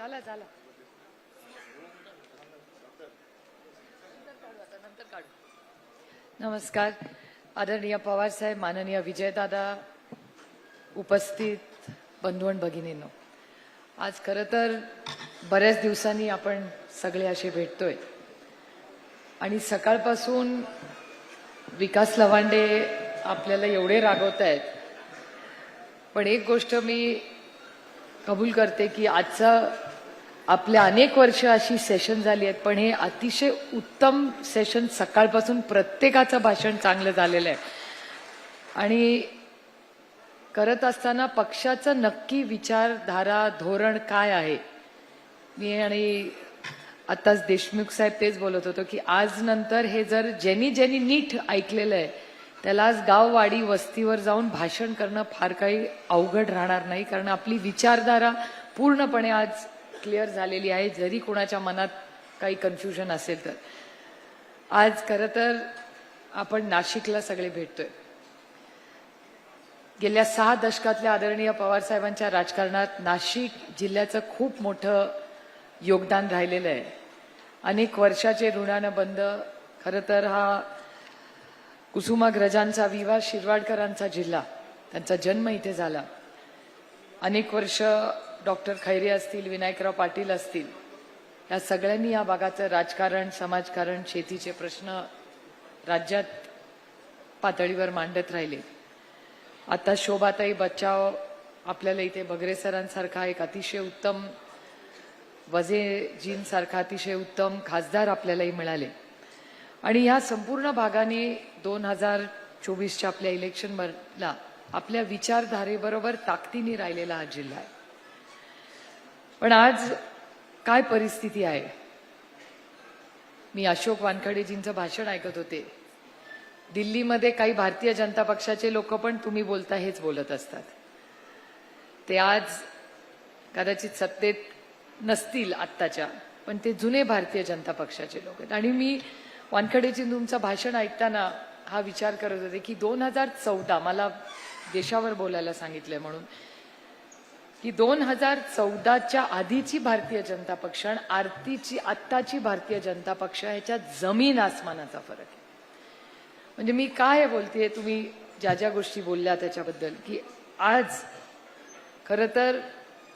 झाला झाला नंतर काढू. नमस्कार आदरणीय पवार साहेब, माननीय विजयदादा, उपस्थित बंधू आणि भगिनींनो, आज खरं तर बऱ्याच दिवसांनी आपण सगळे असे भेटतोय आणि सकाळपासून विकास लवांडे आपल्याला एवढे रागवत आहेत, पण एक गोष्ट मी कबूल करते की आजचं आपल्या अनेक वर्ष अशी सेशन झाली आहेत, पण हे अतिशय उत्तम सेशन सकाळपासून प्रत्येकाचं भाषण चांगलं झालेलं आहे आणि करत असताना पक्षाचं नक्की विचारधारा धोरण काय आहे. मी आणि आताच देशमुख साहेब तेच बोलत होतो की आज नंतर हे जर ज्यांनी नीट ऐकलेलं आहे त्याला आज गाववाडी वस्तीवर जाऊन भाषण करणं फार काही अवघड राहणार नाही, कारण आपली विचारधारा पूर्णपणे आज क्लिअर झालेली आहे. जरी कोणाच्या मनात काही कन्फ्युजन असेल तर आज खरं तर आपण नाशिकला सगळे भेटतोय. गेल्या 6 दशकातल्या आदरणीय पवार साहेबांच्या राजकारणात नाशिक जिल्ह्याचं खूप मोठं योगदान राहिलेलं आहे. अनेक वर्षाचे ऋणानं बंद. खरं तर हा कुसुमाग्रजांचा विवा शिरवाडकरांचा जिल्हा, त्यांचा जन्म इथे झाला. अनेक वर्ष डॉक्टर खैरे असतील, विनायकराव पाटील असतील, या सगळ्यांनी या भागाचं राजकारण, समाजकारण, शेतीचे प्रश्न राज्यात पातळीवर मांडत राहिले. आता शोभाताई बच्चाव आपल्याला इथे बगरे सरांसारखा एक अतिशय उत्तम, वजेजींसारखा अतिशय उत्तम खासदार आपल्यालाही मिळाले आणि ह्या संपूर्ण भागाने 2024च्या आपल्या इलेक्शनला आपल्या विचारधारेबरोबर ताकदीने राहिलेला हा जिल्हा आहे. पण आज काय परिस्थिती आहे. मी अशोक वानखेडेजींचं भाषण ऐकत होते. दिल्लीमध्ये काही भारतीय जनता पक्षाचे लोक पण तुम्ही बोलता हेच बोलत असतात. ते आज कदाचित सत्तेत नसतील आत्ताच्या, पण ते जुने भारतीय जनता पक्षाचे लोक आहेत. आणि मी वानखेडेजी तुमचं भाषण ऐकताना हा विचार करत होते की 2014 मला देशावर बोलायला सांगितलंय म्हणून की 2014च्या आधीची भारतीय जनता पक्ष आणि आत्ताची भारतीय जनता पक्ष ह्याच्यात जमीन आसमानाचा फरक आहे. म्हणजे मी काय बोलतेय, तुम्ही ज्या ज्या गोष्टी बोलल्या त्याच्याबद्दल, की आज खरं तर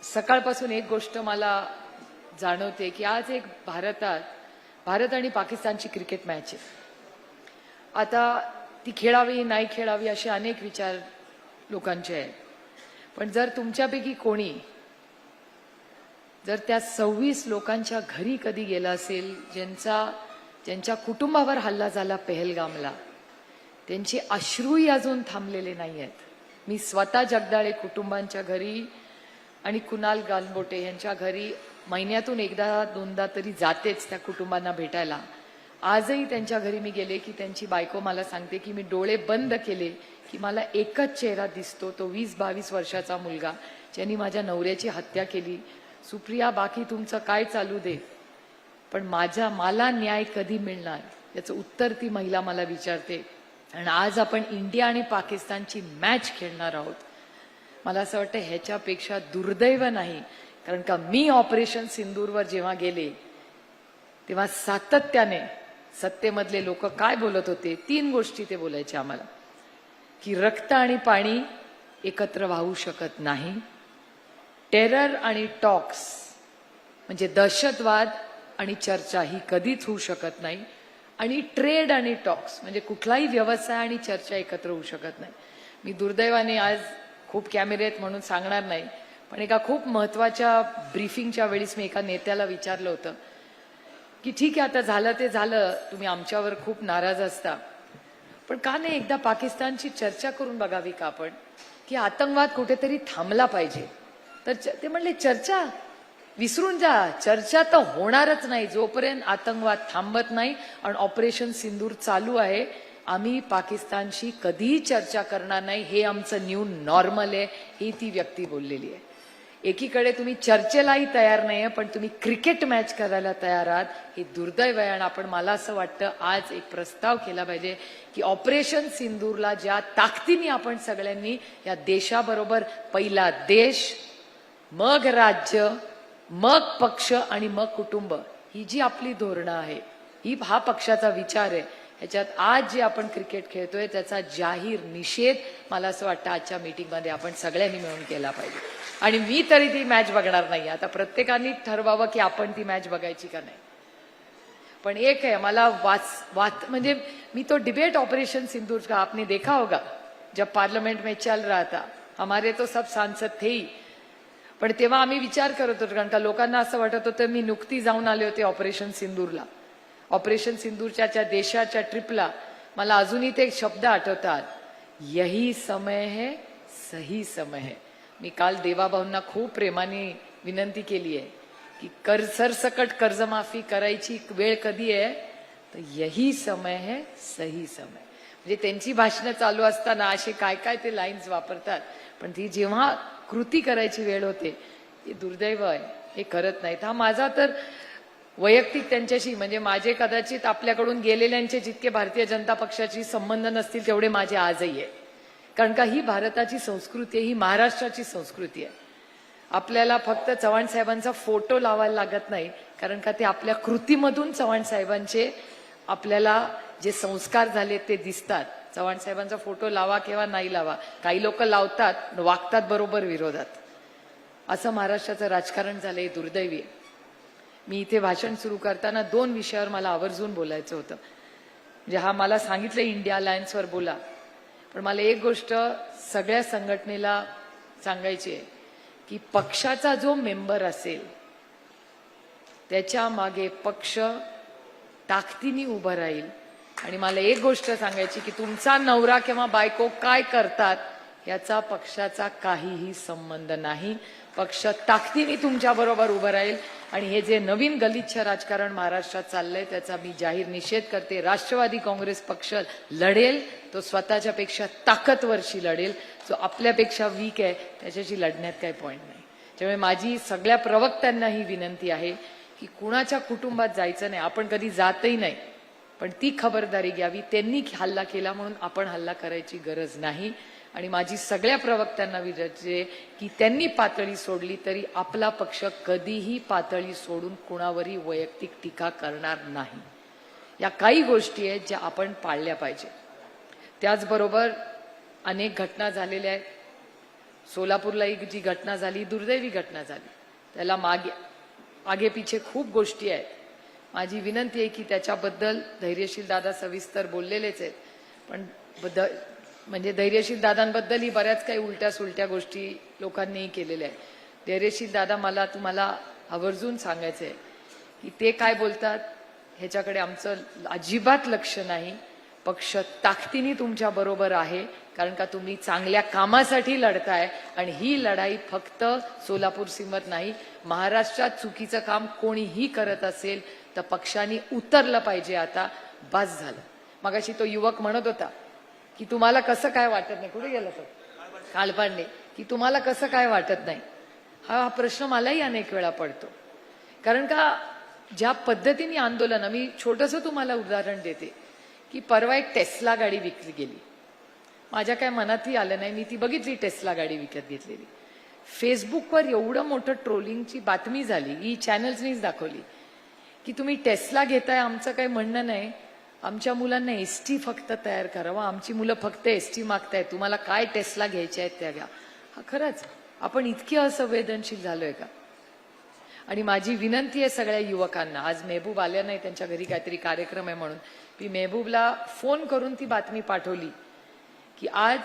सकाळपासून एक गोष्ट मला जाणवते की आज एक भारत आणि पाकिस्तानची क्रिकेट मॅच आहे. आता ती खेळावी नाही खेळावी असे अनेक विचार लोकांचे आहेत, पण जर तुमच्यापैकी कोणी जर त्या 26 लोकांच्या घरी कधी गेला असेल ज्यांच्या कुटुंबावर हल्ला झाला पेहलगामला, त्यांचे अश्रूही अजून थांबलेले नाही आहेत. मी स्वतः जगदाळे कुटुंबांच्या घरी आणि कुणाल गालबोटे यांच्या घरी महिन्यातून एकदा दोनदा तरी जातेच त्या कुटुंबांना भेटायला. आजही त्यांच्या घरी मी गेले की त्यांची बायको मला सांगते की मी डोळे बंद केले की मला एकच चेहरा दिसतो, तो 20-22 वर्षाचा मुलगा ज्यांनी माझ्या नवऱ्याची हत्या केली. सुप्रिया, बाकी तुमचं काय चालू दे, पण मला न्याय कधी मिळणार याचं उत्तर ती महिला मला विचारते. आणि आज आपण इंडिया आणि पाकिस्तानची मॅच खेळणार आहोत. मला असं वाटतं ह्याच्यापेक्षा दुर्दैव नाही, कारण का मी ऑपरेशन सिंदूरवर जेव्हा गेले तेव्हा सातत्याने सत्तेमधले लोक काय बोलत होते, 3 गोष्टी ते बोलायचे आम्हाला, की रक्त आणि पाणी एकत्र वाहू शकत नाही, टेरर आणि टॉक्स म्हणजे दहशतवाद आणि चर्चा ही कधीच होऊ शकत नाही, आणि ट्रेड आणि टॉक्स म्हणजे कुठलाही व्यवसाय आणि चर्चा एकत्र होऊ शकत नाही. मी दुर्दैवाने आज खूप कॅमेरे आहेत म्हणून सांगणार नाही, पण एका खूप महत्वाच्या ब्रीफिंगच्या वेळेस मी एका नेत्याला विचारलं होतं की ठीक आहे आता झालं ते झालं, तुम्ही आमच्यावर खूप नाराज असता, पण का नाही एकदा पाकिस्तानची चर्चा करून बघावी का आपण, की आतंकवाद कुठेतरी थांबला पाहिजे. तर ते म्हणले चर्चा विसरून जा, चर्चा तर होणारच नाही जोपर्यंत आतंकवाद थांबत नाही आणि ऑपरेशन सिंदूर चालू आहे. आम्ही पाकिस्तानशी कधीही चर्चा करणार नाही, हे आमचं न्यू नॉर्मल आहे, ही ती व्यक्ती बोललेली आहे. एकीकडे तुम्ही चर्चेलाही तयार नाहीये, पण तुम्ही क्रिकेट मॅच करायला तयार आहात, हे दुर्दैव आहे. आणि आपण, मला असं वाटतं आज एक प्रस्ताव केला पाहिजे की ऑपरेशन सिंदूरला ज्या ताकदीने आपण सगळ्यांनी या देशाबरोबर, पहिला देश मग राज्य मग पक्ष आणि मग कुटुंब, ही जी आपली धोरणं आहे, हा पक्षाचा विचार आहे. ह्याच्यात आज जे आपण क्रिकेट खेळतोय त्याचा जाहीर निषेध मला असं वाटतं आजच्या मीटिंगमध्ये आपण सगळ्यांनी मिळून केला पाहिजे. आणि मी तरी ती मॅच बघणार नाही. आता प्रत्येकाने ठरवावं की आपण ती मॅच बघायची का नाही. पण एक है, मला म्हणजे मी तो डिबेट ऑपरेशन सिंदूर का आपने देखा होगा जब पार्लियामेंट में चल रहा था, हमारे तो सब सांसद थे ही. पण तेव्हा आम्ही विचार करत होतो, कारण का लोकांना असं वाटत होतं मी नुकती जाऊन आले होते ऑपरेशन सिंदूरला. ऑपरेशन सिंदूरच्या देशाच्या ट्रिपला मला अजूनही ते शब्द आठवतात, यही समय है, सही समय है. मी काल देवाभाऊंना खूप प्रेमाने विनंती केली आहे की सरसकट कर्जमाफी करायची वेळ कधी आहे, तर यही समय है, सही समय. म्हणजे त्यांची भाषणं चालू असताना असे काय काय ते लाईन्स वापरतात, पण ती जेव्हा कृती करायची वेळ होते हे दुर्दैव आहे, हे करत नाहीत. हा माझा तर वैयक्तिक त्यांच्याशी, म्हणजे माझे कदाचित आपल्याकडून गेलेल्यांचे जितके भारतीय जनता पक्षाशी संबंध नसतील तेवढे माझे आजही आहे. कारण का ही भारताची संस्कृती आहे, ही महाराष्ट्राची संस्कृती आहे. आपल्याला फक्त चव्हाण साहेबांचा फोटो लावायला लागत नाही, कारण का ते आपल्या कृतीमधून चव्हाण साहेबांचे आपल्याला जे संस्कार झाले ते दिसतात. चव्हाण साहेबांचा फोटो लावा किंवा नाही लावा, काही लोक लावतात, वागतात बरोबर विरोधात. असं महाराष्ट्राचं राजकारण झालंय, दुर्दैवी आहे. मी इथे भाषण सुरू करताना 2 विषयावर मला आवर्जून बोलायचं होतं. म्हणजे हा मला सांगितलं इंडिया अलायन्सवर बोला, पण मला एक गोष्ट सगळ्या संघटनेला सांगायची आहे की पक्षाचा जो मेंबर असेल त्याच्या मागे पक्ष ताकदीने उभं राहील. आणि मला एक गोष्ट सांगायची की तुमचा नवरा किंवा बायको काय करतात याचा पक्षाचा काहीही संबंध नाही. पक्ष ताकदीने तुमच्या बरोबर उभं राहील. आणि हे जे नवीन गलिच्छ राजकारण महाराष्ट्रात चाललंय त्याचा मी जाहीर निषेध करते. राष्ट्रवादी काँग्रेस पक्ष लढेल, तो स्वतःच्या पेक्षा ताकदवरशी लढेल. जो आपल्यापेक्षा वीक आहे त्याच्याशी लढण्यात काही पॉईंट नाही. त्यामुळे माझी सगळ्या प्रवक्त्यांना ही विनंती आहे की कुणाच्या कुटुंबात जायचं नाही. आपण कधी जातही नाही, पण ती खबरदारी घ्यावी. त्यांनी हल्ला केला म्हणून आपण हल्ला करायची गरज नाही. आणि माझी सगळ्या प्रवक्त्यांना विनंती आहे की त्यांनी पातळी सोडली तरी आपला पक्ष कधीही पातळी सोडून कुणावरही वैयक्तिक टीका करणार नाही. या काही गोष्टी आहेत ज्या आपण पाळल्या पाहिजे. त्याचबरोबर अनेक घटना झालेल्या आहेत. सोलापूरला एक जी घटना झाली, दुर्दैवी घटना झाली, त्याला मागे पिछे खूप गोष्टी आहेत. माझी विनंती आहे की त्याच्याबद्दल धैर्यशील दादा सविस्तर बोललेलेच आहेत, पण म्हणजे धैर्यशील दादांबद्दलही बऱ्याच काही उलट्या सुलट्या गोष्टी लोकांनीही केलेल्या आहेत. धैर्यशील दादा, मला तुम्हाला आवर्जून सांगायचं आहे की ते काय बोलतात ह्याच्याकडे आमचं अजिबात लक्ष नाही. पक्ष ताकदीने तुमच्या बरोबर आहे, कारण का तुम्ही चांगल्या कामासाठी लढताय. आणि ही लढाई फक्त सोलापूर सीमेत नाही, महाराष्ट्रात चुकीचं काम कोणीही करत असेल तर पक्षाने उतरलं पाहिजे. आता बस झालं. मगाशी तो युवक म्हणत होता की तुम्हाला कसं काय वाटत नाही, कुठे गेला तो कालपांडे, की तुम्हाला कसं काय वाटत नाही. हा प्रश्न मलाही अनेक वेळा पडतो. कारण का ज्या पद्धतीने आंदोलन, मी छोटंसं तुम्हाला उदाहरण देते की परवा एक टेस्ला गाडी विकली गेली. माझ्या काय मनातही आलं नाही, मी ती बघितली टेस्ला गाडी विकत घेतलेली. फेसबुकवर एवढं मोठं ट्रोलिंगची बातमी झाली, ही चॅनल्सनीच दाखवली की तुम्ही टेस्ला घेताय, आमचं काही म्हणणं नाही, आमच्या मुलांना एसटी फक्त तयार करावा, आमची मुलं फक्त एसटी मागतायत, तुम्हाला काय टेस्ला घ्यायच्या आहेत त्या घ्या. हा खरंच आपण इतके असंवेदनशील झालोय का. आणि माझी विनंती आहे सगळ्या युवकांना, आज मेहबूब आल्या नाही, त्यांच्या घरी काहीतरी कार्यक्रम आहे म्हणून मी मेहबूबला फोन करून ती बातमी पाठवली की आज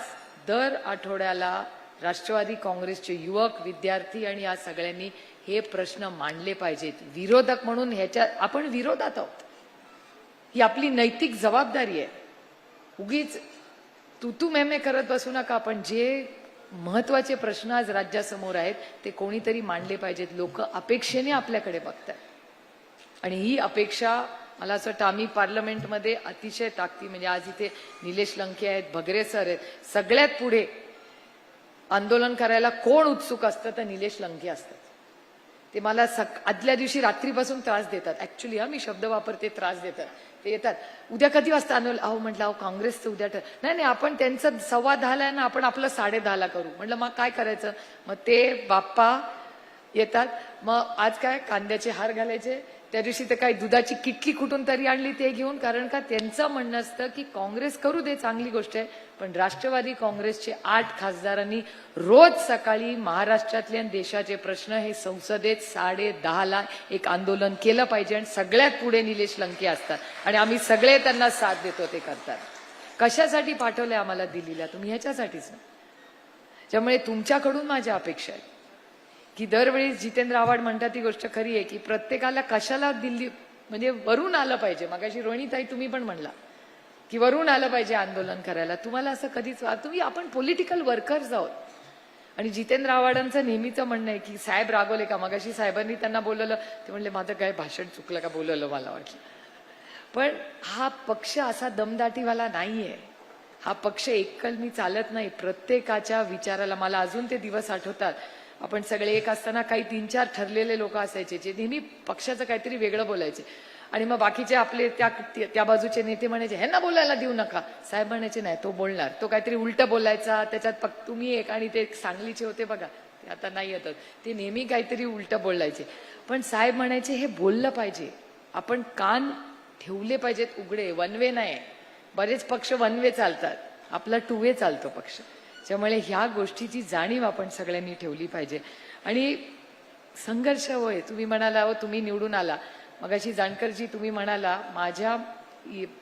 दर आठवड्याला राष्ट्रवादी काँग्रेसचे युवक, विद्यार्थी आणि या सगळ्यांनी हे प्रश्न मांडले पाहिजेत. विरोधक म्हणून ह्याच्या आपण विरोधात आहोत, ही आपली नैतिक जबाबदारी आहे. उगीच तू मेमे करत बसू नका. आपण जे महत्वाचे प्रश्न आज राज्यासमोर आहेत ते कोणीतरी मांडले पाहिजेत. लोक अपेक्षेने आपल्याकडे बघतात आणि ही अपेक्षा मला असं वाटतं आम्ही पार्लमेंटमध्ये अतिशय ताकदी, म्हणजे आज इथे निलेश लंके आहेत, भगरे सर आहेत, सगळ्यात पुढे आंदोलन करायला कोण उत्सुक असतं तर निलेश लंके असतात. ते मला आदल्या दिवशी रात्रीपासून त्रास देतात. ऍक्च्युली मी शब्द वापरते, त्रास देतात. ते येतात, उद्या कधी वाजता आंदोलन, अहो म्हटलं अहो काँग्रेसचं उद्या नाही आपण त्यांचं 10:15 आहे ना, आपण आपलं 10:30 करू. म्हटलं मग काय करायचं. मग ते बाप्पा येतात. मग आज काय कांद्याचे हार घालायचे, त्या दिवशी तर काही दुधाची किटली कुठून तरी आणली ते घेऊन, कारण का त्यांचं म्हणणं असतं की काँग्रेस करू दे, चांगली गोष्ट आहे, पण राष्ट्रवादी काँग्रेसचे 8 खासदारांनी रोज सकाळी महाराष्ट्रातले आणि देशाचे प्रश्न हे संसदेत 10:30ला एक आंदोलन केलं पाहिजे आणि सगळ्यात पुढे निलेश लंके असतात आणि आम्ही सगळे त्यांना साथ देतो, ते करतात. कशासाठी पाठवलंय आम्हाला दिल्लीला? तुम्ही ह्याच्यासाठीच ना. त्यामुळे तुमच्याकडून माझ्या अपेक्षा आहे की दरवेळी जितेंद्र आव्हाड म्हणतात ती गोष्ट खरी आहे की प्रत्येकाला कशाला दिल्ली म्हणजे वरून आलं पाहिजे. मगाशी रोहिणीताई तुम्ही पण म्हणला की वरून आलं पाहिजे आंदोलन करायला. तुम्हाला असं कधीच तुम्ही आपण पॉलिटिकल वर्कर्स आहोत. आणि जितेंद्र आव्हाडांचं नेहमीचं म्हणणं आहे की साहेब रागवले का? मगाशी साहेबांनी त्यांना बोलवलं, ते म्हणले माझं काय भाषण चुकलं का, बोलवलं मला वाटलं. पण हा पक्ष असा दमदाटीवाला नाहीये. हा पक्ष एककलमी चालत नाही. प्रत्येकाच्या विचाराला, मला अजून ते दिवस आठवतात, आपण सगळे एक असताना काही 3-4 ठरलेले लोक असायचे जे नेहमी पक्षाचं काहीतरी वेगळं बोलायचे आणि मग बाकीचे आपले त्या बाजूचे नेते म्हणायचे ह्यांना बोलायला देऊ नका. साहेब म्हणायचे नाही, तो बोलणार, तो काहीतरी उलटं बोलायचा, त्याच्यात तुम्ही एक, आणि ते सांगलीचे होते बघा, ते आता नाही येतात, ते नेहमी काहीतरी उलटं बोलायचे. पण साहेब म्हणायचे हे बोललं पाहिजे, आपण कान ठेवले पाहिजेत उघडे, वन वे नाही. बरेच पक्ष वन वे चालतात, आपला 2 वे चालतो पक्ष. त्यामुळे ह्या गोष्टीची जाणीव आपण सगळ्यांनी ठेवली पाहिजे. आणि संघर्ष होय, तुम्ही म्हणाला हो तुम्ही निवडून आला, मगाशी जानकरजी तुम्ही म्हणाला माझ्या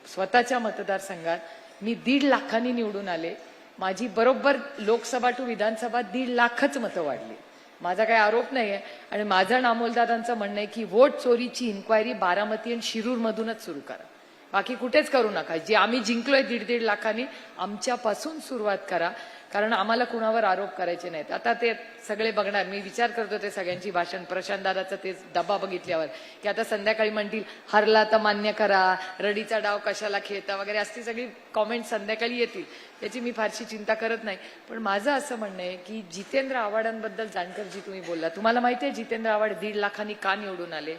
स्वतःच्या मतदारसंघात मी 1.5 लाखांनी निवडून आले. माझी बरोबर लोकसभा टू विधानसभा 1.5 लाखच मतं वाढली. माझा काही आरोप नाहीये. आणि माझं नामोलदारांचं म्हणणं आहे की वोट चोरीची इन्क्वायरी बारामती आणि शिरूर मधूनच सुरू करा, बाकी कुठेच करू नका. जे आम्ही जिंकलोय 1.5 लाखांनी, आमच्यापासून सुरुवात करा, कारण आम्हाला कुणावर आरोप करायचे नाहीत. आता ते सगळे बघणार, मी विचार करतो ते सगळ्यांची भाषण, प्रशांत दादाचं ते डब्बा बघितल्यावर, की आता संध्याकाळी म्हणतील हरला तर मान्य करा, रडीचा डाव कशाला खेळता वगैरे, असती सगळी कॉमेंट संध्याकाळी येतील. त्याची मी फारशी चिंता करत नाही. पण माझं असं म्हणणं आहे की जितेंद्र आव्हाडांबद्दल जानकरजी तुम्ही बोलला, तुम्हाला माहिती आहे जितेंद्र आव्हाड 1.5 लाखांनी का निवडून आले?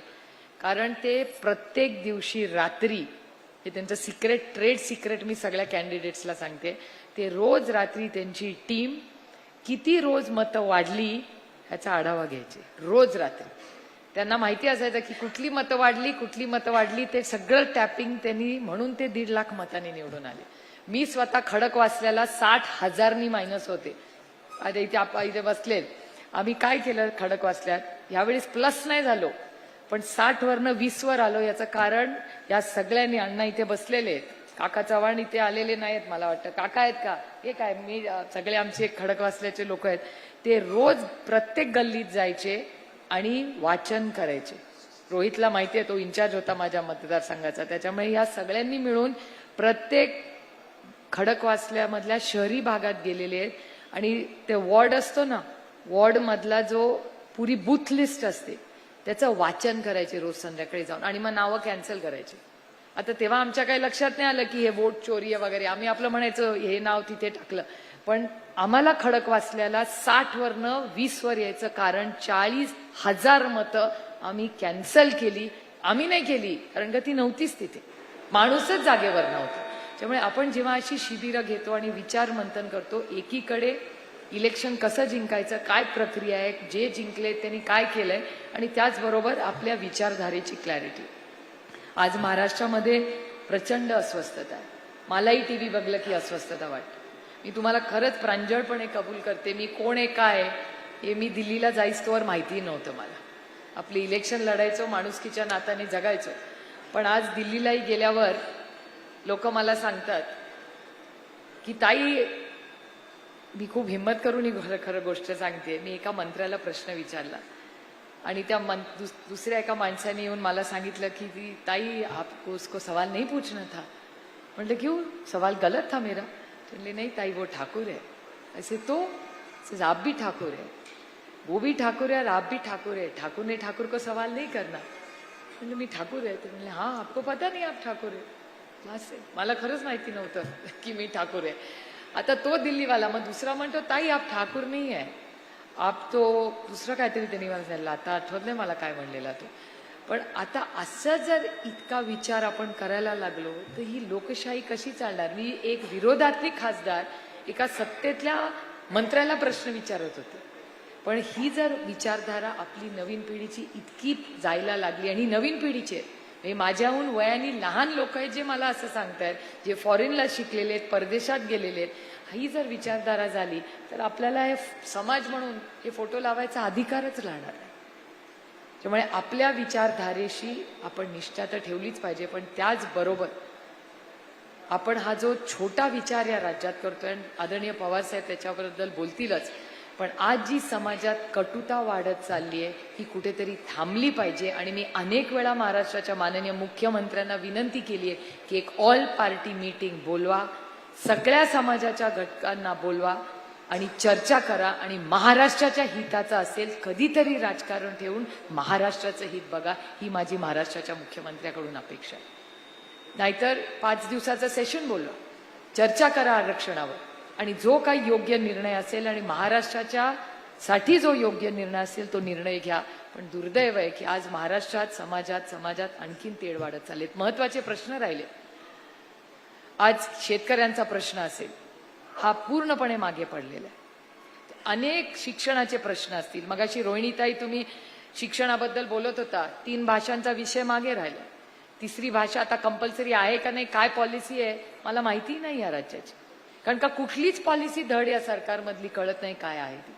कारण ते प्रत्येक दिवशी रात्री, हे त्यांचं सिक्रेट, ट्रेड सिक्रेट मी सगळ्या कॅन्डिडेट्सला सांगते, ते रोज रात्री त्यांची टीम किती रोज मतं वाढली ह्याचा आढावा घ्यायचे. रोज रात्री त्यांना माहिती असायचं की कुठली मतं वाढली, ते सगळं टॅपिंग त्यांनी, म्हणून ते 1.5 लाख मतांनी निवडून आले. मी स्वतः खडकवासल्याला 60,000नी मायनस होते. आता इथे बसले, आम्ही काय केलं खडकवासल्यात, यावेळेस प्लस नाही झालो, पण 60 वरनं 20 वर आलो. याचं कारण या सगळ्यांनी, अण्णा इथे बसलेले आहेत, काका चव्हाण इथे आलेले नाहीत, मला वाटतं काका आहेत का, हे काय, मी सगळे आमचे खडकवासल्याचे लोक आहेत, ते रोज प्रत्येक गल्लीत जायचे आणि वाचन करायचे. रोहितला माहिती आहे, तो इन्चार्ज होता माझ्या मतदारसंघाचा. त्याच्यामुळे या सगळ्यांनी मिळून प्रत्येक खडकवासल्यामधल्या शहरी भागात गेलेले आहेत आणि ते वॉर्ड असतो ना, वॉर्ड मधला जो पुरी बूथ लिस्ट असते त्याचं वाचन करायचे रोज संध्याकाळी जाऊन, आणि मग नावं कॅन्सल करायचे. आता तेव्हा आमच्या काही लक्षात नाही आलं की हे वोट चोरी आहे वगैरे, आम्ही आपलं म्हणायचं हे नाव तिथे टाकलं. पण आम्हाला खडकवासल्याला 60 वरनं 20 वर यायचं कारण 40,000 मतं आम्ही कॅन्सल केली. आम्ही नाही केली कारण का ती नव्हतीच तिथे, माणूसच जागेवर नव्हता. त्यामुळे आपण जेव्हा अशी शिबिरं घेतो आणि विचार मंथन करतो, एकीकडे इलेक्शन कसं जिंकायचं, काय प्रक्रिया आहे, जे जिंकले त्यांनी काय केलंय, आणि त्याचबरोबर आपल्या विचारधारेची क्लॅरिटी. आज महाराष्ट्रामध्ये प्रचंड अस्वस्थता आहे. मलाही टीव्ही बघलं की अस्वस्थता वाटते. मी तुम्हाला खरंच प्रांजळपणे कबूल करते, मी कोण आहे काय हे मी दिल्लीला जाईस्तोवर माहिती नव्हतं मला. आपली इलेक्शन लढायचो, माणुसकीच्या नात्याने जगायचो. पण आज दिल्लीलाही गेल्यावर लोक मला सांगतात की ताई, मी खूप हिम्मत करून ही खरं गोष्ट सांगते, मी एका मंत्र्याला प्रश्न विचारला आणि त्या दुसऱ्या एका माणसाने येऊन मला सांगितलं की ताई आपको उसको सवाल नहीं पूछना था. म्हटलं क्यों, सवाल गलत था मेरा? बोले नहीं ताई वो ठाकुर है. ऐसे तो आप भी ठाकुर है, वो भी ठाकुर है और आप भी ठाकुर है, ठाकुर ने ठाकुर को सवाल नहीं करना. म्हणजे मी ठाकूर आहे. ते म्हणले हाँ आपको पता नहीं आप ठाकूर आहे. मला खरंच माहिती नव्हतं की मी ठाकूर आहे. आता तो दिल्लीवाला, मग दुसरा म्हणतो ताई आप ठाकूर नाही आहे, आप तो दुसरं काहीतरी त्यांनी मला सांगितलं, आता आठवत नाही मला काय म्हणलेला तो. पण आता असं जर इतका विचार आपण करायला लागलो तर ही लोकशाही कशी चालणार? मी एक विरोधातली खासदार एका सत्तेतल्या मंत्र्याला प्रश्न विचारत होते, पण ही जर विचारधारा आपली नवीन पिढीची इतकी जायला लागली, आणि नवीन पिढीचे माझ्याहून वयाने लहान लोक आहेत जे मला असं सांगतायत, जे फॉरेनला शिकलेले आहेत, परदेशात गेलेले आहेत, ही जर विचारधारा झाली तर आपल्याला हे समाज म्हणून हे फोटो लावायचा अधिकारच राहणार नाही. त्यामुळे आपल्या विचारधारेशी आपण निष्ठा तर ठेवलीच पाहिजे, पण त्याचबरोबर आपण हा जो छोटा विचार या राज्यात करतोय, आदरणीय पवारसाहेब त्याच्याबद्दल बोलतीलच, पण आज जी समाजात कटुता वाढत चालली आहे ही कुठेतरी थांबली पाहिजे. आणि मी अनेक वेळा महाराष्ट्राच्या माननीय मुख्यमंत्र्यांना विनंती केली आहे की एक ऑल पार्टी मीटिंग बोलवा, सगळ्या समाजाच्या घटकांना बोलवा आणि चर्चा करा, आणि महाराष्ट्राच्या हिताचं असेल कधीतरी राजकारण ठेवून महाराष्ट्राचं हित बघा, ही माझी महाराष्ट्राच्या मुख्यमंत्र्याकडून अपेक्षा आहे. नाहीतर 5 दिवसाचं सेशन बोलवा, चर्चा करा आरक्षणावर, आणि जो काही योग्य निर्णय असेल आणि महाराष्ट्राच्या साठी जो योग्य निर्णय असेल तो निर्णय घ्या. पण दुर्दैव आहे की आज महाराष्ट्रात समाजात आणखीन तेढ वाढत चाललेत. महत्वाचे प्रश्न राहिले. आज शेतकऱ्यांचा प्रश्न असेल, हा पूर्णपणे मागे पडलेला आहे. अनेक शिक्षणाचे प्रश्न असतील. मगाशी रोहिणीताई तुम्ही शिक्षणाबद्दल बोलत होता, 3 भाषांचा विषय मागे राहिला. 3री भाषा आता कंपल्सरी आहे का नाही, काय पॉलिसी आहे मला माहिती नाही या राज्याची, कारण का कुठलीच पॉलिसी धड या सरकारमधली कळत नाही काय आहे ती.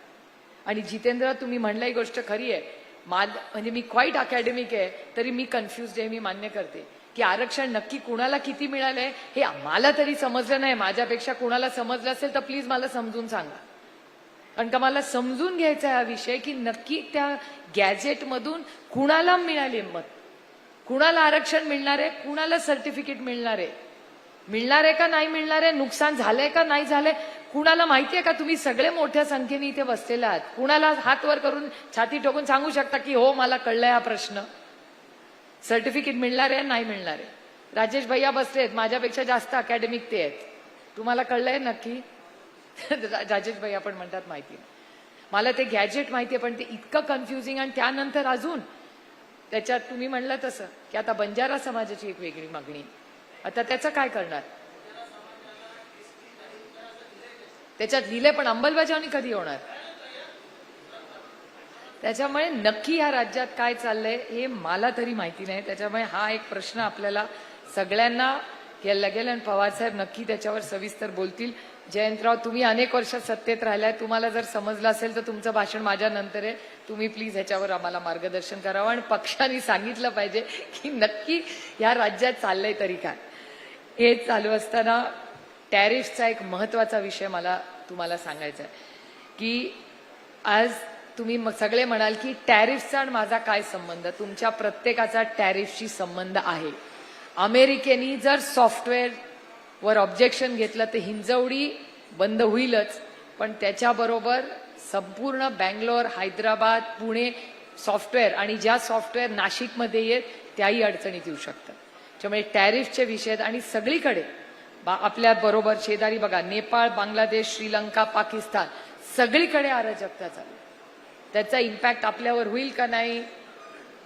आणि जितेंद्र तुम्ही म्हणलं ही गोष्ट खरी आहे, म्हणजे मी क्वाईट अकॅडमिक आहे तरी मी कन्फ्युज आहे. मी मान्य करते की आरक्षण नक्की कुणाला किती मिळालंय हे मला तरी समजलं नाही. माझ्यापेक्षा कुणाला समजलं असेल तर प्लीज मला समजून सांगा, कारण का मला समजून घ्यायचा हा विषय की नक्की त्या गॅजेटमधून कुणाला मिळाले मत, कुणाला आरक्षण मिळणार आहे, कुणाला सर्टिफिकेट मिळणार आहे का नाही मिळणार आहे, नुकसान झालंय का नाही झालंय कुणाला माहितीये का? तुम्ही सगळे मोठ्या संख्येने इथे बसलेले आहात. कुणाला हात वर करून छाती ठोकून सांगू शकता की हो मला कळलाय हा प्रश्न, सर्टिफिकेट मिळणार आहे नाही मिळणार आहे? राजेश भैया बसलेत, माझ्यापेक्षा जास्त अकॅडमिक ते आहेत. तुम्हाला कळलंय नक्की? राजेश भैया पण म्हणतात माहिती नाही. मला ते गॅजेट माहितीये, पण ते इतकं कन्फ्युजिंग. आणि त्यानंतर अजून त्याच्यात तुम्ही म्हणलं तसं की आता बंजारा समाजाची एक वेगळी मागणी, आता त्याचं काय करणार? त्याच्यात लिहिले पण अंमलबजावणी कधी होणार? त्याच्यामुळे नक्की या राज्यात काय चाललंय हे मला तरी माहिती नाही. त्याच्यामुळे हा एक प्रश्न आपल्याला सगळ्यांना केला लागेल, आणि पवारसाहेब नक्की त्याच्यावर सविस्तर बोलतील. जयंतराव तुम्ही अनेक वर्ष सत्तेत राहिलाय, तुम्हाला जर समजलं असेल तर तुमचं भाषण माझ्या नंतर आहे. तुम्ही प्लीज ह्याच्यावर आम्हाला मार्गदर्शन करावं, आणि पक्षाने सांगितलं पाहिजे की नक्की या राज्यात चाललंय तरी काय. हे चालू असताना टॅरिफचा एक महत्वाचा विषय मला तुम्हाला सांगायचा आहे की आज तुम्ही सगळे म्हणाल की टॅरिफचा आणि माझा काय संबंध? तुमच्या प्रत्येकाचा टॅरिफशी संबंध आहे. अमेरिकेने जर सॉफ्टवेअरवर ऑब्जेक्शन घेतलं तर हिंजवडी बंद होईलच, पण त्याच्याबरोबर संपूर्ण बँगलोर, हैदराबाद, पुणे सॉफ्टवेअर आणि ज्या सॉफ्टवेअर नाशिकमध्ये येत त्याही अडचणीत येऊ शकतात. त्यामुळे टॅरिफचे विषय आणि सगळीकडे आपल्या बरोबर शेजारी बघा, नेपाळ, बांगलादेश, श्रीलंका, पाकिस्तान सगळीकडे अराजकता चालू. त्याचा इम्पॅक्ट आपल्यावर होईल का नाही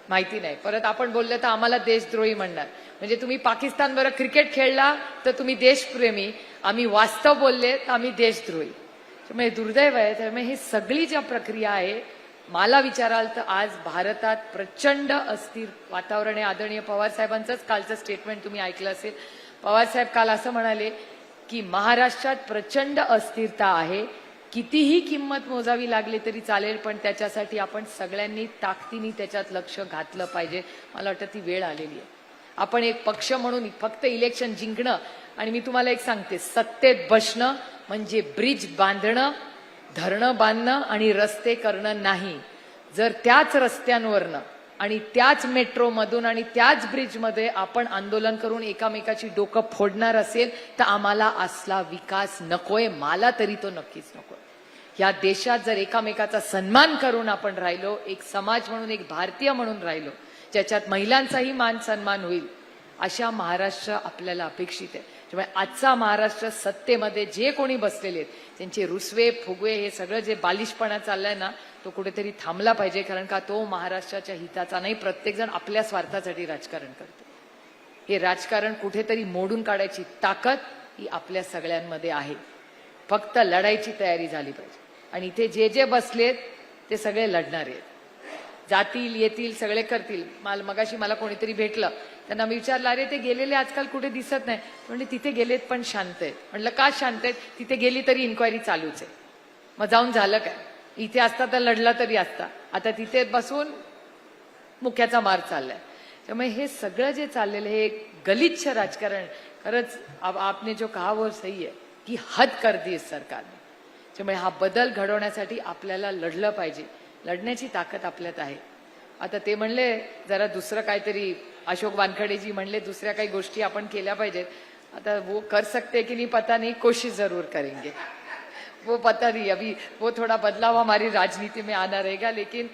माहिती नाही. परत आपण बोललं तर आम्हाला देशद्रोही म्हणणार. म्हणजे तुम्ही पाकिस्तान बरोबर क्रिकेट खेळला तर तुम्ही देशप्रेमी, आम्ही वास्तव बोलले तर आम्ही देशद्रोही. त्यामुळे दुर्दैव आहे. त्यामुळे ही सगळी ज्या प्रक्रिया आहे, मला विचाराल तर आज भारतात प्रचंड अस्थिर वातावरण आहे. आदरणीय पवार साहेबांचंच कालचं स्टेटमेंट तुम्ही ऐकलं असेल. पवार साहेब काल असं म्हणाले की महाराष्ट्रात प्रचंड अस्थिरता आहे, कितीही किंमत मोजावी लागली तरी चालेल, पण त्याच्यासाठी आपण सगळ्यांनी ताकदीने त्याच्यात लक्ष घातलं पाहिजे. मला वाटतं ती वेळ आलेली आहे. आपण एक पक्ष म्हणून फक्त इलेक्शन जिंकणं, आणि मी तुम्हाला एक सांगते, सत्तेत बसणं म्हणजे ब्रिज बांधणं, धरणं बांधणं आणि रस्ते करणं नाही. जर त्याच रस्त्यांवरनं आणि त्याच मेट्रोमधून आणि त्याच ब्रिजमध्ये आपण आंदोलन करून एकामेकाची डोकं फोडणार असेल तर आम्हाला असला विकास नकोय. मला तरी तो नक्कीच नकोय. या देशात जर एकामेकाचा सन्मान करून आपण राहिलो, एक समाज म्हणून, एक भारतीय म्हणून राहिलो, ज्याच्यात महिलांचाही मान सन्मान होईल, अशा महाराष्ट्र आपल्याला अपेक्षित आहे. त्यामुळे आजचा महाराष्ट्र सत्तेमध्ये जे कोणी बसलेले आहेत त्यांचे रुसवे फुगवे हे सगळं जे बालिशपणा चाललाय ना, तो कुठेतरी थांबला पाहिजे. कारण का तो महाराष्ट्राच्या हिताचा नाही. प्रत्येकजण आपल्या स्वार्थासाठी राजकारण करतो. हे राजकारण कुठेतरी मोडून काढायची ताकद ही आपल्या सगळ्यांमध्ये आहे. फक्त लढाईची तयारी झाली पाहिजे. आणि इथे जे जे बसलेत ते सगळे लढणारे आहेत. जातील येतील सगळे करतील. मगाशी मला कोणीतरी भेटलं, त्यांना मी विचारलं, अरे ते गेलेले आजकाल कुठे दिसत नाही. म्हणजे तिथे गेलेत पण शांत आहेत. म्हटलं का शांत आहेत? तिथे गेली तरी इन्क्वायरी चालूच आहे. मग जाऊन झालं काय? इथे असता तर लढला तरी असता. आता तिथे बसून मुख्याचा मार चाललाय. त्यामुळे हे सगळं जे चाललेलं हे गलिच्छ राजकारण, खरंच आपने जो कहा वो सही है की हद कर दी इस सरकारने. त्यामुळे हा बदल घडवण्यासाठी आपल्याला लढलं पाहिजे. लढण्याची ताकद आपल्यात आहे. आता ते म्हणले जरा दुसरं काहीतरी, अशोक वानखडेजी म्हणले दुसऱ्या काही गोष्टी आपण केल्या पाहिजेत. आता वो कर सकते की नहीं पता नहीं, कोशिश जरूर करेंगे. वो पता नहीं, अभी वो थोड़ा बदलाव हमारी राजनीति में आना रहेगा, लेकिन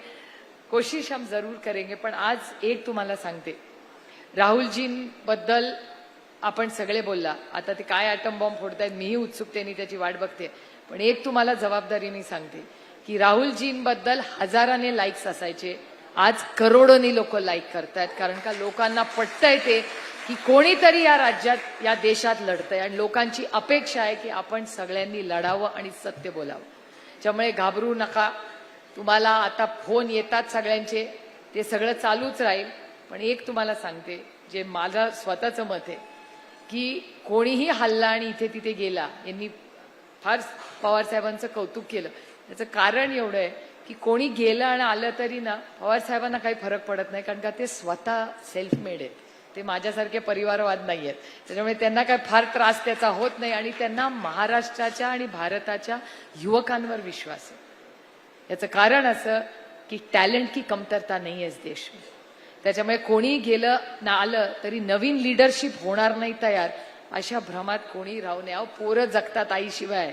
कोशिश हम जरूर करेंगे. पण आज एक तुम्हाला सांगते, राहुलजींबद्दल आपण सगळे बोलला. आता ते काय ॲटम बॉम्ब फोडतायत मीही उत्सुकतेने त्याची वाट बघते. पण एक तुम्हाला जबाबदारीने सांगते की राहुलजींबद्दल हजाराने लाईक्स असायचे, आज करोडोनी लोक लाईक करतायत. कारण का लोकांना पटतंय ते की कोणीतरी या राज्यात या देशात लढतंय आणि लोकांची अपेक्षा आहे की आपण सगळ्यांनी लढावं आणि सत्य बोलावं. त्यामुळे घाबरू नका. तुम्हाला आता फोन येतात सगळ्यांचे, ते सगळं चालूच राहील. पण एक तुम्हाला सांगते, जे माझं स्वतःचं मत आहे की कोणीही हल्ला आणि इथे तिथे गेला, यांनी फार पवार साहेबांचं कौतुक केलं. त्याचं कारण एवढं आहे की कोणी गेलं आणि आलं तरी ना पवार साहेबांना काही फरक पडत नाही. कारण का ते स्वतः सेल्फ मेड आहेत. ते माझ्यासारखे परिवारवाद नाही आहेत. त्याच्यामुळे त्यांना काही फार त्रास त्याचा होत नाही आणि त्यांना महाराष्ट्राच्या आणि भारताच्या युवकांवर विश्वास आहे. याचं कारण असं की टॅलेंट की कमतरता नाही आहे देश में. त्याच्यामुळे कोणी गेलं ना आलं तरी नवीन लीडरशिप होणार नाही तयार, अशा भ्रमात कोणी राहू नये. पोरं जगतात आईशिवाय,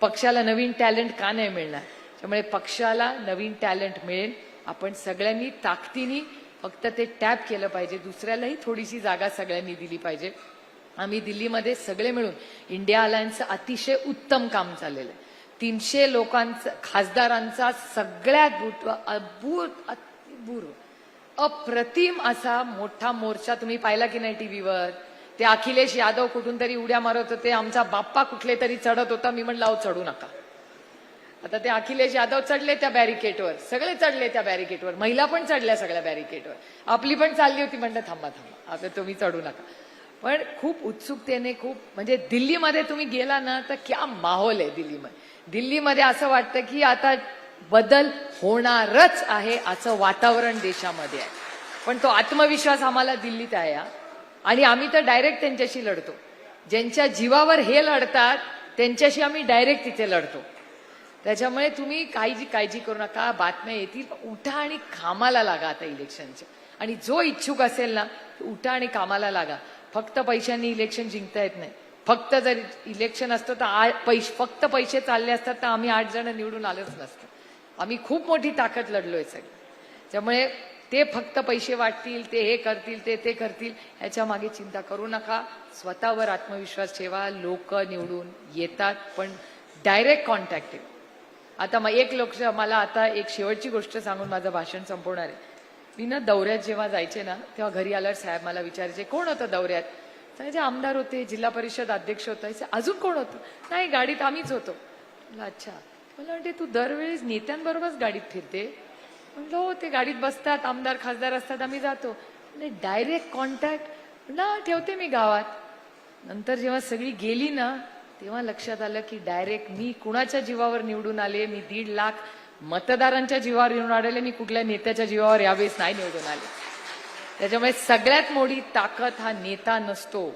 पक्षाला नवीन टॅलेंट का नाही मिळणार? त्यामुळे पक्षाला नवीन टॅलेंट मिळेल. आपण सगळ्यांनी ताकदीने फक्त ते टॅप केलं पाहिजे. दुसऱ्यालाही थोडीशी जागा सगळ्यांनी दिली पाहिजे. आम्ही दिल्लीमध्ये सगळे मिळून इंडिया अलायन्सचं अतिशय उत्तम काम चाललेलं आहे. 300 लोकांचा खासदारांचा सगळ्यात अभूतपूर्व अप्रतिम असा मोठा मोर्चा तुम्ही पाहिला की नाही टीव्हीवर? ते अखिलेश यादव कुठून तरी उड्या मारत होते, आमचा बाप्पा कुठले तरी चढत होता. मी म्हणलं अहो चढू नका. आता ते अखिलेश यादव चढले त्या बॅरिकेडवर, सगळे चढले त्या बॅरिकेडवर, महिला पण चढल्या सगळ्या बॅरिकेडवर. आपली पण चालली होती. म्हणलं थांबा थांबा, आता तुम्ही चढू नका. पण खूप उत्सुकतेने, खूप म्हणजे दिल्लीमध्ये तुम्ही गेला ना तर क्या माहोल आहे दिल्लीमध्ये. दिल्लीमध्ये असं वाटतं की आता बदल होणारच आहे असं वातावरण देशामध्ये आहे. पण तो आत्मविश्वास आम्हाला दिल्लीत आहे. आणि आम्ही तर डायरेक्ट त्यांच्याशी लढतो. ज्यांच्या जीवावर हे लढतात त्यांच्याशी आम्ही डायरेक्ट तिथे लढतो. त्याच्यामुळे तुम्ही काळजी करू नका. बातम्या येतील, उठा आणि कामाला लागा आता इलेक्शनच्या. आणि जो इच्छुक असेल ना, उठा आणि कामाला लागा. फक्त पैशांनी इलेक्शन जिंकता येत नाही. फक्त जर इलेक्शन असतं तर फक्त पैसे चालले असतात तर आम्ही 8 जण निवडून आलोच नसतो. आम्ही खूप मोठी ताकद लढलोय सगळे. त्यामुळे ते फक्त पैसे वाटतील, ते हे करतील, ते करतील, याच्या मागे चिंता करू नका. स्वतःवर आत्मविश्वास ठेवा. लोक निवडून येतात, पण डायरेक्ट कॉन्टॅक्ट आहे. आता मला आता एक शेवटची गोष्ट सांगून माझं भाषण संपवणार आहे. मी ना दौऱ्यात जेव्हा जायचे ना, तेव्हा घरी आल्यावर साहेब मला विचारायचे, कोण होतं दौऱ्यात? सांगायचे आमदार होते, जिल्हा परिषद अध्यक्ष होता. अजून कोण होतं? नाही, गाडीत आम्हीच होतो. अच्छा. मला म्हणते तू दरवेळेस नेत्यांबरोबरच गाडीत फिरते? म्हणलं हो, ते गाडीत बसतात, आमदार खासदार असतात, आम्ही जातो. डायरेक्ट कॉन्टॅक्ट ना ठेवते मी गावात. नंतर जेव्हा सगळी गेली ना तेव्हा लक्षात आलं की डायरेक्ट मी कुणाच्या जीवावर निवडून आले? मी 1.5 लाख मतदारांच्या जीवावर निवडून आलेले. मी कुठल्या नेत्याच्या जीवावर यावेळेस नाही निवडून आले. त्याच्यामुळे सगळ्यात मोठी ताकद हा नेता नसतो,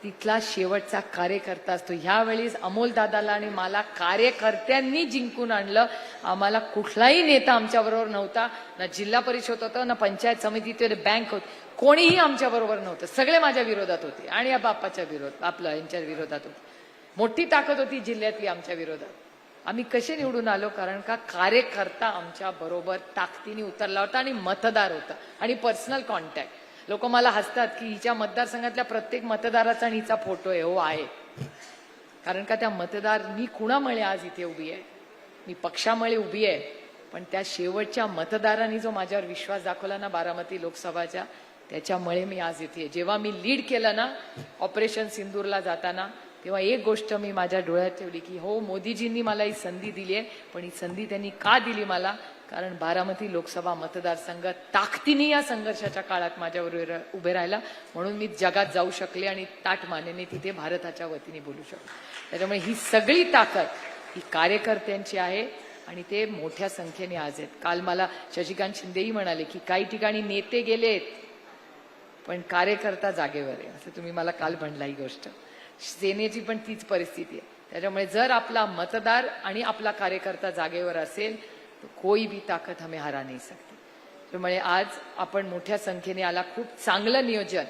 तिथला शेवटचा कार्यकर्ता असतो. ह्यावेळेस अमोल दादाला आणि मला कार्यकर्त्यांनी जिंकून आणलं. आम्हाला कुठलाही नेता आमच्याबरोबर नव्हता. ना जिल्हा परिषद होतं, ना पंचायत समितीत बँक होत, कोणीही आमच्या बरोबर नव्हतं. सगळे माझ्या विरोधात होते आणि या बाप्पाच्या यांच्या विरोधात होते. मोठी ताकद होती जिल्ह्यातली आमच्या विरोधात. आम्ही कसे निवडून आलो? कारण का कार्यकर्ता आमच्या बरोबर ताकदीने उतरला होता आणि मतदार होता आणि पर्सनल कॉन्टॅक्ट. लोक मला हसतात की हिच्या मतदारसंघातल्या प्रत्येक मतदाराचा आणि हिचा फोटो आहे. हो आहे. कारण का त्या मी कुणामुळे आज इथे उभी आहे? मी पक्षामुळे उभी आहे. पण त्या शेवटच्या मतदारांनी जो माझ्यावर विश्वास दाखवला ना बारामती लोकसभाच्या, त्याच्यामुळे मी आज इथे. जेव्हा मी लीड केलं ना ऑपरेशन सिंदूरला जाताना, तेव्हा एक गोष्ट मी माझ्या डोळ्यात ठेवली की हो, मोदीजींनी मला ही संधी दिली आहे, पण ही संधी त्यांनी का दिली मला? कारण बारामती लोकसभा मतदारसंघ ताकदीने या संघर्षाच्या काळात माझ्याबरोबर उभे राहिला, म्हणून मी जगात जाऊ शकले आणि ताठ मानेने तिथे भारताच्या वतीने बोलू शकले. त्याच्यामुळे ही सगळी ताकद ही कार्यकर्त्यांची आहे आणि ते मोठ्या संख्येने आज आहेत. काल मला शशिकांत शिंदेही म्हणाले की काही ठिकाणी नेते गेलेत पण कार्यकर्ता जागेवर आहे, असं तुम्ही मला काल म्हणला. ही गोष्ट सेनेची पण तीच परिस्थिती आहे. त्याच्यामुळे जर आपला मतदार आणि आपला कार्यकर्ता जागेवर असेल तो कोई भी ताकद हमें हरा नहीं सकती. त्यामुळे आज आपण मोठ्या संख्येने आला. खूप चांगलं नियोजन.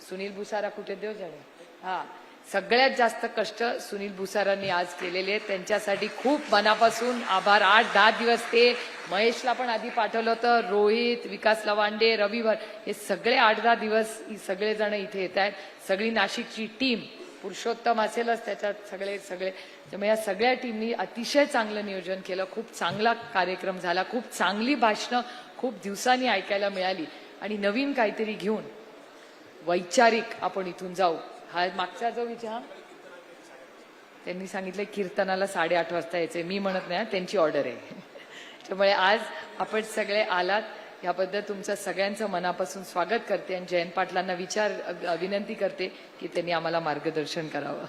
सुनील भुसारा कुठे देव जाणे, हा, सगळ्यात जास्त कष्ट सुनील भुसारांनी आज केलेले आहेत. त्यांच्यासाठी खूप मनापासून आभार. 8-10 दिवस ते महेशला पण आधी पाठवलं होतं, रोहित, विकास लवांडे, रविवार, हे सगळे 8-10 दिवस सगळेजण इथे येत आहेत. सगळी नाशिकची टीम, पुरुषोत्तम असेलच त्याच्यात, सगळे त्यामुळे या सगळ्या टीमनी अतिशय चांगलं नियोजन केलं. खूप चांगला कार्यक्रम झाला. खूप चांगली भाषणं खूप दिवसांनी ऐकायला मिळाली आणि नवीन काहीतरी घेऊन वैचारिक आपण इथून जाऊ. हा मागचा जो विचार त्यांनी सांगितलं कीर्तनाला 8:30 वाजता यायचे, मी म्हणत नाही, त्यांची ऑर्डर आहे. त्यामुळे आज आपण सगळे आलात याबद्दल तुमचं सगळ्यांचं मनापासून स्वागत करते आणि जयंत पाटलांना विनंती करते की त्यांनी आम्हाला मार्गदर्शन करावं.